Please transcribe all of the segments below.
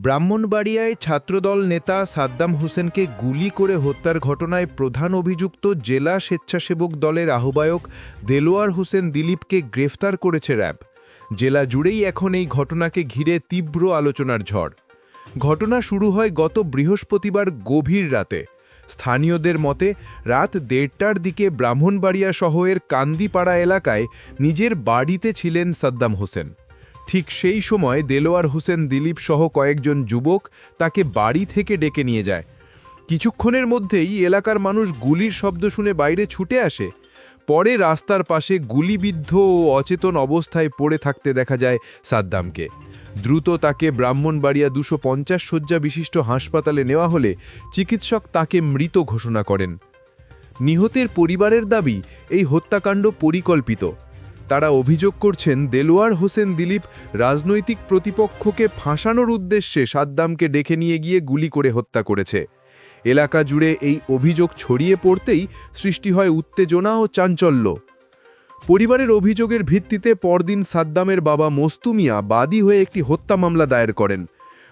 ব্রাহ্মণবাড়িয়ায় ছাত্রদল নেতা সাদ্দাম হোসেনকে গুলি করে হত্যার ঘটনায় প্রধান অভিযুক্ত জেলা স্বেচ্ছাসেবক দলের আহ্বায়ক দেলোয়ার হোসেন দিলীপকে গ্রেফতার করেছে র্যাব। জেলা জুড়েই এখন এই ঘটনাকে ঘিরে তীব্র আলোচনার ঝড়। ঘটনা শুরু হয় গত বৃহস্পতিবার গভীর রাতে। স্থানীয়দের মতে রাত 1:30টার দিকে ব্রাহ্মণবাড়িয়া শহরের কান্দিপাড়া এলাকায় নিজের বাড়িতে ছিলেন সাদ্দাম হোসেন। ঠিক সেই সময় দেলোয়ার হোসেন দিলীপ সহ কয়েকজন যুবক তাকে বাড়ি থেকে ডেকে নিয়ে যায়। কিছুক্ষণের মধ্যেই এলাকার মানুষ গুলির শব্দ শুনে বাইরে ছুটে আসে। পরে রাস্তার পাশে গুলিবিদ্ধ ও অচেতন অবস্থায় পড়ে থাকতে দেখা যায় সাদ্দামকে। দ্রুত তাকে ব্রাহ্মণবাড়িয়া 250 শয্যা বিশিষ্ট হাসপাতালে নেওয়া হলে চিকিৎসক তাকে মৃত ঘোষণা করেন। নিহতের পরিবারের দাবি, এই হত্যাকাণ্ড পরিকল্পিত। তারা অভিযোগ করছেন দেলোয়ার হোসেন দিলীপ রাজনৈতিক প্রতিপক্ষকে ফাঁসানোর উদ্দেশ্যে সাদ্দামকে ডেকে নিয়ে গিয়ে গুলি করে হত্যা করেছে। এলাকা জুড়ে এই অভিযোগ ছড়িয়ে পড়তেই সৃষ্টি হয় উত্তেজনা ও চাঞ্চল্য। পরিবারের অভিযোগের ভিত্তিতে পরদিন সাদ্দামের বাবা মস্তু মিয়া বাদী হয়ে একটি হত্যা মামলা দায়ের করেন।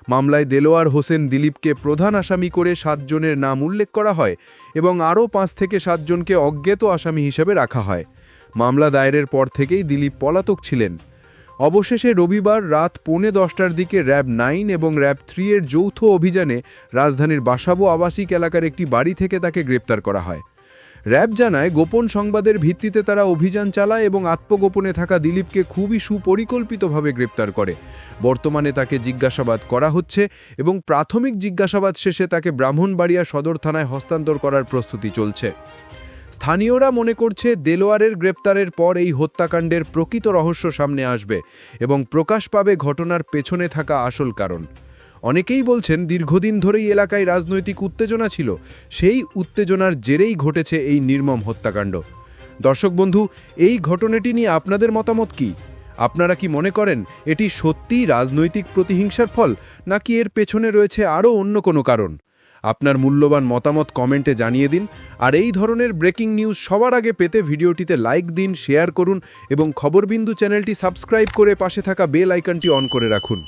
মামলায় দেলোয়ার হোসেন দিলীপকে প্রধান আসামি করে 7 জনের নাম উল্লেখ করা হয় এবং আরও 5 থেকে 7 জনকে অজ্ঞাত আসামি হিসেবে রাখা হয়। মামলা দায়েরের পর থেকেই দিলীপ পলাতক ছিলেন। অবশেষে রবিবার রাত 10:45টার দিকে র্যাব 9 এবং র্যাব 3 এর যৌথ অভিযানে রাজধানীর বাসাবো আবাসিক এলাকার একটি বাড়ি থেকে তাকে গ্রেপ্তার করা হয়। র্যাব জানায়, গোপন সংবাদের ভিত্তিতে তারা অভিযান চালায় এবং আত্মগোপনে থাকা দিলীপকে খুবই সুপরিকল্পিতভাবে গ্রেপ্তার করে। বর্তমানে তাকে জিজ্ঞাসাবাদ করা হচ্ছে এবং প্রাথমিক জিজ্ঞাসাবাদ শেষে তাকে ব্রাহ্মণবাড়িয়া সদর থানায় হস্তান্তর করার প্রস্তুতি চলছে। স্থানীয়রা মনে করছে দেলোয়ারের গ্রেপ্তারের পর এই হত্যাকাণ্ডের প্রকৃত রহস্য সামনে আসবে এবং প্রকাশ পাবে ঘটনার পেছনে থাকা আসল কারণ। অনেকেই বলছেন দীর্ঘদিন ধরেই এলাকায় রাজনৈতিক উত্তেজনা ছিল, সেই উত্তেজনার জেরেই ঘটেছে এই নির্মম হত্যাকাণ্ড। দর্শক বন্ধু, এই ঘটনাটি নিয়ে আপনাদের মতামত কি? আপনারা কি মনে করেন এটি সত্যিই রাজনৈতিক প্রতিহিংসার ফল, নাকি এর পেছনে রয়েছে আরও অন্য কোনো কারণ? আপনার মূল্যবান মতামত কমেন্টে জানিয়ে দিন। আর এই ধরনের ব্রেকিং নিউজ সবার আগে পেতে ভিডিওটিতে লাইক দিন, শেয়ার করুন এবং খবরবিন্দু চ্যানেলটি সাবস্ক্রাইব করে পাশে থাকা বেল আইকনটি অন করে রাখুন।